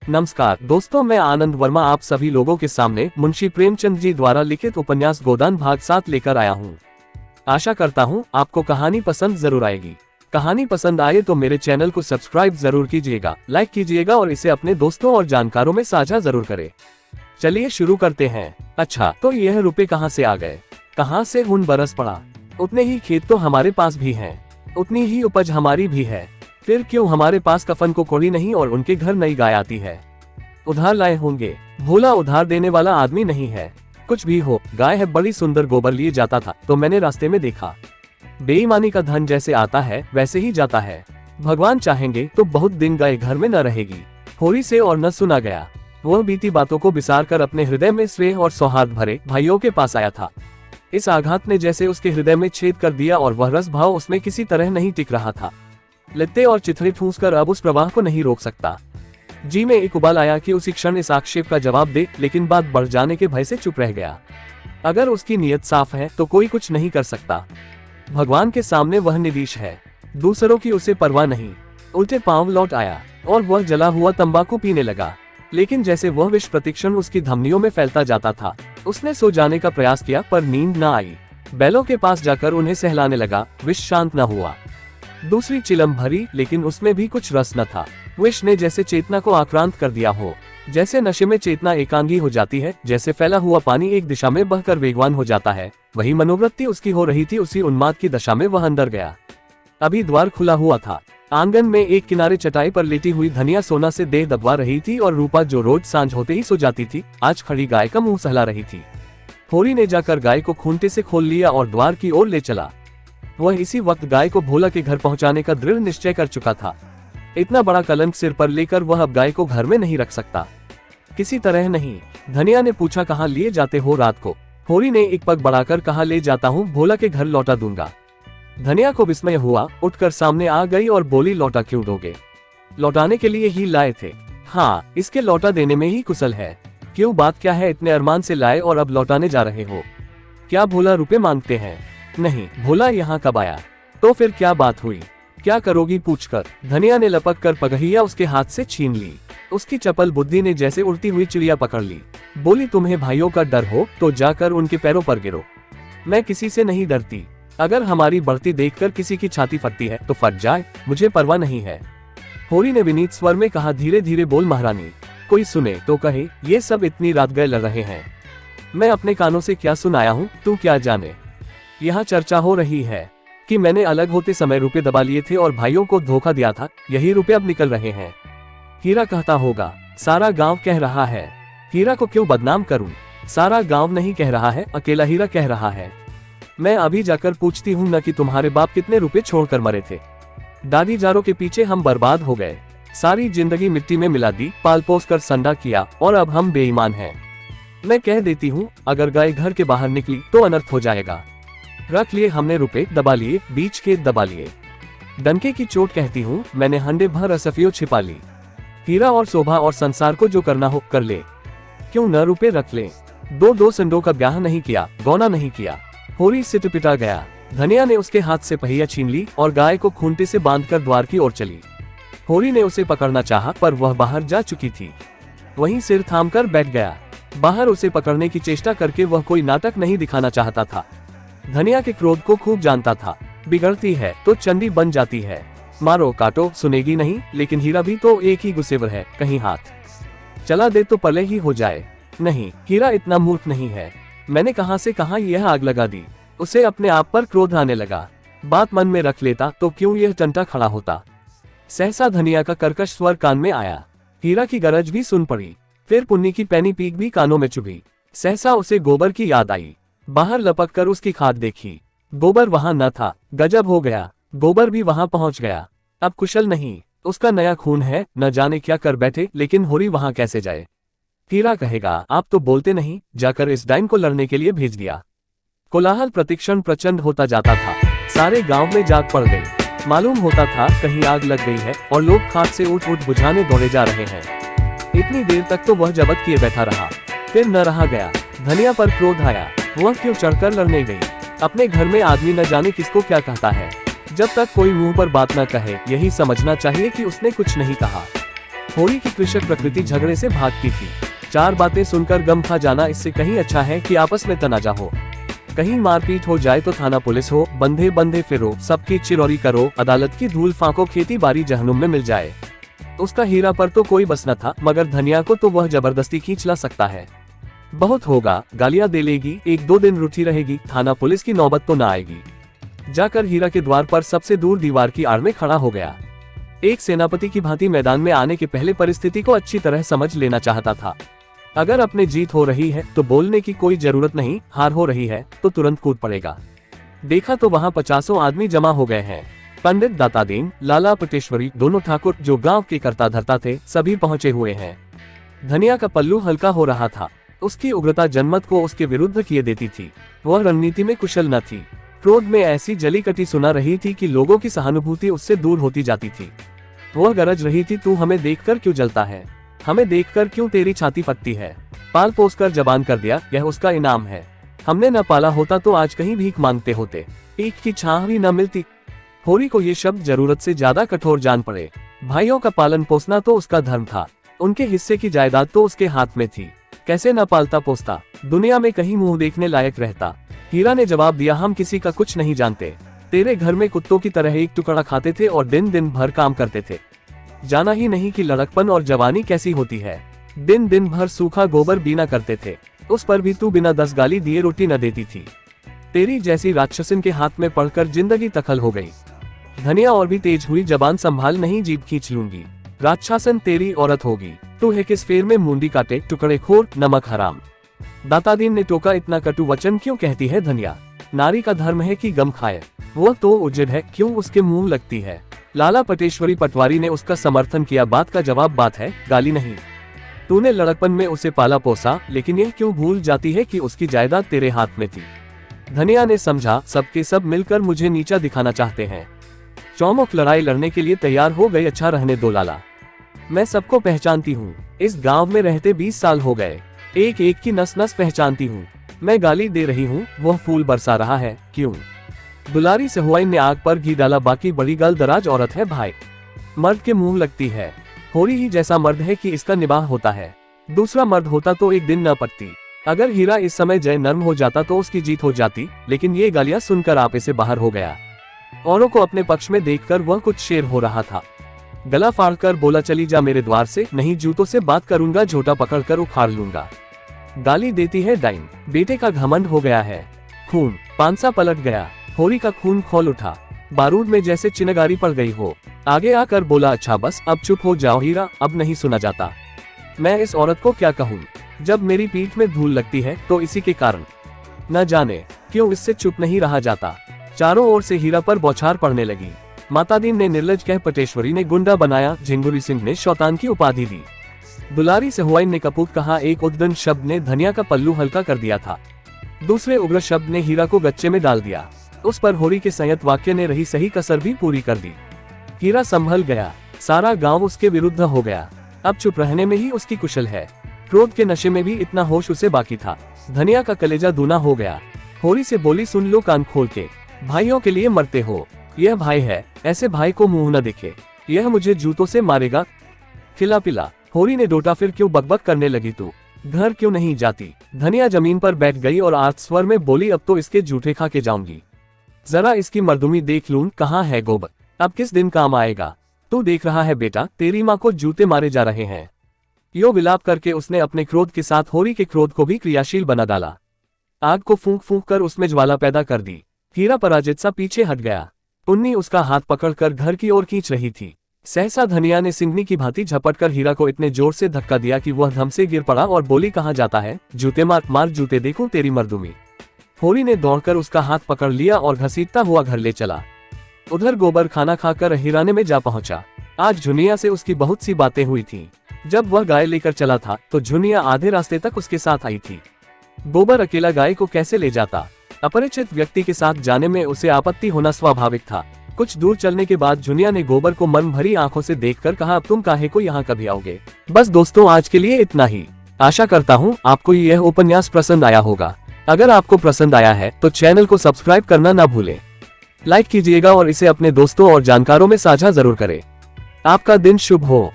नमस्कार दोस्तों, मैं आनंद वर्मा आप सभी लोगों के सामने मुंशी प्रेमचंद जी द्वारा लिखित उपन्यास गोदान भाग 7 लेकर आया हूँ। आशा करता हूँ आपको कहानी पसंद जरूर आएगी। कहानी पसंद आए तो मेरे चैनल को सब्सक्राइब जरूर कीजिएगा, लाइक कीजिएगा और इसे अपने दोस्तों और जानकारों में साझा जरूर करें। चलिए शुरू करते हैं। अच्छा, तो यह रुपए कहाँ से आ गए? कहाँ से हुन बरस पड़ा? उतने ही खेत तो हमारे पास भी हैं, उतनी ही उपज हमारी भी है। फिर क्यों हमारे पास कफन को कोड़ी नहीं और उनके घर नई गाय आती है? उधार लाए होंगे। भोला उधार देने वाला आदमी नहीं है। कुछ भी हो, गाय है, बड़ी सुंदर गोबर लिए जाता था तो मैंने रास्ते में देखा। बेईमानी का धन जैसे आता है वैसे ही जाता है। भगवान चाहेंगे तो बहुत दिन गाय घर में न रहेगी। होरी से और न सुना गया। वह बीती बातों को बिसार कर अपने हृदय में स्नेह और सौहार्द भरे भाइयों के पास आया था। इस आघात ने जैसे उसके हृदय में छेद कर दिया और वह रस भाव उसमें किसी तरह नहीं टिक रहा था। लत्ते और चिथड़े ठूंस कर अब उस प्रवाह को नहीं रोक सकता। जी में एक उबाल आया कि उसी क्षण इस आक्षेप का जवाब दे, लेकिन बात बढ़ जाने के भय से चुप रह गया। अगर उसकी नीयत साफ है तो कोई कुछ नहीं कर सकता। भगवान के सामने वह निधीश है, दूसरों की उसे परवाह नहीं। उल्टे पांव लौट आया और वह जला हुआ तंबाकू पीने लगा, लेकिन जैसे वह विष प्रतिक्षण उसकी धमनियों में फैलता जाता था। उसने सो जाने का प्रयास किया पर नींद न आई। बैलों के पास जाकर उन्हें सहलाने लगा, विष शांत न हुआ। दूसरी चिलम भरी, लेकिन उसमें भी कुछ रस न था। विष ने जैसे चेतना को आक्रांत कर दिया हो। जैसे नशे में चेतना एकांगी हो जाती है, जैसे फैला हुआ पानी एक दिशा में बहकर वेगवान हो जाता है, वही मनोवृत्ति उसकी हो रही थी। उसी उन्माद की दशा में वह अंदर गया। अभी द्वार खुला हुआ था। आंगन में एक किनारे चटाई पर लेटी हुई धनिया सोना से देह दबवा रही थी और रूपा, जो रोज सांझ होते ही सो जाती थी, आज खड़ी गाय का मुंह सहला रही थी। होरी ने जाकर गाय को खूंटे से खोल लिया और द्वार की ओर ले चला। वह इसी वक्त गाय को भोला के घर पहुंचाने का दृढ़ निश्चय कर चुका था। इतना बड़ा कलंक सिर पर लेकर वह अब गाय को घर में नहीं रख सकता, किसी तरह नहीं। धनिया ने पूछा, कहाँ लिए जाते हो रात को? होरी ने एक पग बढ़ाकर कहा, ले जाता हूँ, भोला के घर लौटा दूंगा। धनिया को विस्मय हुआ, उठकर सामने आ गई और बोली, लौटा क्यों दोगे? लौटाने के लिए ही लाए थे। हाँ, इसके लौटा देने में ही कुशल है। क्यों, बात क्या है? इतने अरमान से लाए और अब लौटाने जा रहे हो? क्या भोला रुपए मांगते हैं? नहीं, भोला यहाँ कब आया? तो फिर क्या बात हुई? क्या करोगी पूछकर? धनिया ने लपक कर पगहिया उसके हाथ से छीन ली। उसकी चपल बुद्धि ने जैसे उड़ती हुई चिड़िया पकड़ ली। बोली, तुम्हें भाइयों का डर हो तो जाकर उनके पैरों पर गिरो। मैं किसी से नहीं डरती। अगर हमारी बढ़ती देखकर किसी की छाती फटती है तो फट जाए, मुझे परवाह नहीं है। होरी ने विनीत स्वर में कहा, धीरे धीरे बोल महारानी, कोई सुने तो कहे ये सब इतनी रात गए लड़ रहे हैं। मैं अपने कानों से क्या सुनाया हूँ, तू क्या जाने। यहाँ चर्चा हो रही है कि मैंने अलग होते समय रुपए दबा लिए थे और भाइयों को धोखा दिया था, यही रुपए अब निकल रहे हैं। हीरा कहता होगा, सारा गांव कह रहा है। हीरा को क्यों बदनाम करूं? सारा गांव नहीं कह रहा है, अकेला हीरा कह रहा है। मैं अभी जाकर पूछती हूँ न कि तुम्हारे बाप कितने रुपए छोड़कर मरे थे। दादी जारों के पीछे हम बर्बाद हो गए, सारी जिंदगी मिट्टी में मिला दी, पाल पोस कर संडा किया और अब हम बेईमान हैं। मैं कह देती हूँ, अगर गाय घर के बाहर निकली तो अनर्थ हो जाएगा। रख लिए हमने रुपए, दबा लिए, बीच खेत दबा लिए। डंके की चोट कहती हूँ, मैंने हंडे भर असफियो छिपा ली। हीरा और शोभा और संसार को जो करना हो कर ले, क्यों न रुपए रख ले। दो संडों का ब्याह नहीं किया, गौना नहीं किया। होरी सिट पिटा गया। धनिया ने उसके हाथ से पहिया छीन ली और गाय को खूंटे से बांधकर द्वार की ओर चली। होरी ने उसे पकड़ना चाहा पर वह बाहर जा चुकी थी। वहीं सिर थामकर बैठ गया। बाहर उसे पकड़ने की चेष्टा करके वह कोई नाटक नहीं दिखाना चाहता था। धनिया के क्रोध को खूब जानता था। बिगड़ती है तो चंडी बन जाती है, मारो काटो सुनेगी नहीं। लेकिन हीरा भी तो एक ही गुस्सेवर है, कहीं हाथ चला दे तो पले ही हो जाए। नहीं, हीरा इतना मूर्ख नहीं है। मैंने कहां से कहां यह आग लगा दी। उसे अपने आप पर क्रोध आने लगा। बात मन में रख लेता तो क्यों यह टंटा खड़ा होता। सहसा धनिया का कर्कश स्वर कान में आया। हीरा की गरज भी सुन पड़ी। फिर पुन्नी की पैनी पीक भी कानों में चुभी। सहसा उसे गोबर की याद आई। बाहर लपक कर उसकी खाद देखी। गोबर वहां न था। गजब हो गया, गोबर भी वहां पहुंच गया। अब कुशल नहीं, उसका नया खून है, न जाने क्या कर बैठे। लेकिन होरी वहां कैसे जाए? हीरा कहेगा, आप तो बोलते नहीं। जाकर इस डाइन को लड़ने के लिए भेज दिया। कोलाहल प्रतिक्षण प्रचंड होता जाता था। सारे गांव में जाग पड़ गई। मालूम होता था कहीं आग लग गई है और लोग खाट से उठ उठ बुझाने दौड़े जा रहे हैं। इतनी देर तक तो वह जबत किए बैठा रहा, फिर न रहा गया। धनिया पर क्रोध आया। वह क्यों चढ़कर लड़ने गई? अपने घर में आदमी न जाने किसको क्या कहता है। जब तक कोई मुंह पर बात न कहे, यही समझना चाहिए कि उसने कुछ नहीं कहा। होरी की कृषक प्रकृति झगड़े से भागती थी। 4 बातें सुनकर गम खा जाना इससे कहीं अच्छा है कि आपस में तनाजा हो। कहीं मारपीट हो जाए तो थाना पुलिस हो, बंधे बंधे फिरो, सबकी चिरौरी करो, अदालत की धूल फांको, खेती बाड़ी जहनुम में मिल जाए। उसका हीरा पर तो कोई बस न था, मगर धनिया को तो वह जबरदस्ती खींच ला सकता है। बहुत होगा, गालियां दे लेगी, 1-2 दिन रूठी रहेगी, थाना पुलिस की नौबत तो न आएगी। जाकर हीरा के द्वार पर सबसे दूर दीवार की आड़ में खड़ा हो गया। एक सेनापति की भांति मैदान में आने के पहले परिस्थिति को अच्छी तरह समझ लेना चाहता था। अगर अपने जीत हो रही है तो बोलने की कोई जरूरत नहीं, हार हो रही है तो तुरंत कूद पड़ेगा। देखा तो वहाँ 50 आदमी जमा हो गए हैं। पंडित दातादीन, लाला पटेश्वरी, दोनों ठाकुर जो गांव के कर्ता धर्ता थे, सभी पहुंचे हुए हैं। धनिया का पल्लू हल्का हो रहा था। उसकी उग्रता जनमत को उसके विरुद्ध किए देती थी। वह रणनीति में कुशल न थी। क्रोध में ऐसी जली कटी सुना रही थी कि लोगों की सहानुभूति उससे दूर होती जाती थी। वह गरज रही थी, तू हमें देखकर क्यों जलता है? हमें देखकर क्यों तेरी छाती फटती है? पाल पोस कर जबान कर दिया, यह उसका इनाम है। हमने न पाला होता तो आज कहीं भीख मांगते होते, ईख की छाह भी न मिलती। होरी को ये शब्द जरूरत से ज्यादा कठोर जान पड़े। भाइयों का पालन पोसना तो उसका धर्म था। उनके हिस्से की जायदाद तो उसके हाथ में थी। कैसे न पालता पोसता, दुनिया में कहीं मुंह देखने लायक रहता। हीरा ने जवाब दिया, हम किसी का कुछ नहीं जानते। तेरे घर में कुत्तों की तरह एक टुकड़ा खाते थे और दिन दिन भर काम करते थे। जाना ही नहीं कि लड़कपन और जवानी कैसी होती है। दिन दिन भर सूखा गोबर बीना करते थे, उस पर भी तू बिना 10 गाली दिए रोटी न देती थी। तेरी जैसी राक्षसिन के हाथ में पड़कर जिंदगी तखल हो गई। धनिया और भी तेज हुई, जबान संभाल नहीं, जीभ खींच लूंगी। राक्षसन तेरी औरत होगी। तू है किस फेर में मुंडी काटे, टुकड़े खोर, नमक हराम। दातादीन ने टोका, इतना कटु वचन क्यों कहती है धनिया? नारी का धर्म है कि गम खाए। वह तो उज्जड है, क्यों उसके मुंह लगती है? लाला पटेश्वरी पटवारी ने उसका समर्थन किया, बात का जवाब बात है, गाली नहीं। तूने लड़कपन में उसे पाला पोसा, लेकिन यह क्यों भूल जाती है कि उसकी जायदाद तेरे हाथ में थी? धनिया ने समझा, सबके सब मिलकर मुझे नीचा दिखाना चाहते हैं। चौमुख लड़ाई लड़ने के लिए तैयार हो गए। अच्छा रहने दो लाला, मैं सबको पहचानती हूँ। इस गांव में रहते 20 साल हो गए, एक एक की नस नस पहचानती हूँ। मैं गाली दे रही हूँ, वह फूल बरसा रहा है, क्यों? दुलारी सहुआइन ने आग पर घी डाला, बाकी बड़ी गाल दराज औरत है भाई, मर्द के मुंह लगती है। होरी ही जैसा मर्द है कि इसका निबाह होता है। दूसरा मर्द होता तो एक दिन न पटती। अगर हीरा इस समय जय नर्म हो जाता तो उसकी जीत हो जाती, लेकिन ये गालियां सुनकर आपे से बाहर हो गया। औरों को अपने पक्ष में देखकर वह कुछ शेर हो रहा था। गला फाड़कर बोला, चली जा मेरे द्वार से, नहीं जूतों से बात करूंगा, झोटा पकड़कर उखाड़ लूंगा। गाली देती है डाइन। बेटे का घमंड हो गया है। खून पांसा पलट गया। होरी का खून खौल उठा, बारूद में जैसे चिनगारी पड़ गई हो। आगे आकर बोला, अच्छा बस अब चुप हो जाओ हीरा, अब नहीं सुना जाता। मैं इस औरत को क्या कहूँ? जब मेरी पीठ में धूल लगती है तो इसी के कारण। न जाने क्यों इससे चुप नहीं रहा जाता। चारों ओर से हीरा पर बौछार पड़ने लगी। मातादीन ने निर्लज कह पटेश्वरी ने गुंडा बनाया, झिंगुरी सिंह ने शौतान की उपाधि दी। दुलारी सहुआइन ने कपूत कहा। एक उद्दंड शब्द ने धनिया का पल्लू हल्का कर दिया था। दूसरे उग्र शब्द ने हीरा को गच्चे में डाल दिया। उस पर होरी के संयत वाक्य ने रही सही कसर भी पूरी कर दी। हीरा संभल गया। सारा गांव उसके विरुद्ध हो गया। अब चुप रहने में ही उसकी कुशल है। क्रोध के नशे में भी इतना होश उसे बाकी था। धनिया का कलेजा दूना हो गया। होरी से बोली, सुन लो कान खोल के, भाइयों के लिए मरते हो। यह भाई है, ऐसे भाई को मुंह न दिखे। यह मुझे जूतों से मारेगा। खिला पिला। होरी ने डोटा, फिर क्यों बकबक करने लगी तू? घर क्यों नहीं जाती? धनिया जमीन पर बैठ गई और आर्त स्वर में बोली, अब तो इसके जूठे खा के जाऊंगी। जरा इसकी मर्दुमी देख लूं, कहाँ है गोबर? अब किस दिन काम आएगा? तू देख रहा है बेटा, तेरी माँ को जूते मारे जा रहे हैं। यो विलाप करके उसने अपने क्रोध के साथ होरी के क्रोध को भी क्रियाशील बना डाला। आग को फूंक फूंक कर उसमें ज्वाला पैदा कर दी। हीरा पराजित सा पीछे हट गया। पुन्नी उसका हाथ पकड़कर घर की ओर खींच रही थी। सहसा धनिया ने सिंगनी की भांति झपटकर हीरा को इतने जोर से धक्का दिया कि वह धम से गिर पड़ा और बोली, कहाँ जाता है? जूते मार, मार जूते, देखूं तेरी मर्दुमी। होरी ने दौड़कर उसका हाथ पकड़ लिया और घसीटता हुआ घर ले चला। उधर गोबर खाना खाकर हिराने में जा पहुंचा। आज झुनिया से उसकी बहुत सी बातें हुई थी। जब वह गाय लेकर चला था तो झुनिया आधे रास्ते तक उसके साथ आई थी। गोबर अकेला गाय को कैसे ले जाता? अपरिचित व्यक्ति के साथ जाने में उसे आपत्ति होना स्वाभाविक था। कुछ दूर चलने के बाद झुनिया ने गोबर को मन भरी आंखों से देखकर कहा, अब तुम काहे को यहाँ कभी आओगे? बस दोस्तों, आज के लिए इतना ही। आशा करता हूँ आपको यह उपन्यास पसंद आया होगा। अगर आपको पसंद आया है तो चैनल को सब्सक्राइब करना ना भूलें। लाइक कीजिएगा और इसे अपने दोस्तों और जानकारों में साझा जरूर करें। आपका दिन शुभ हो।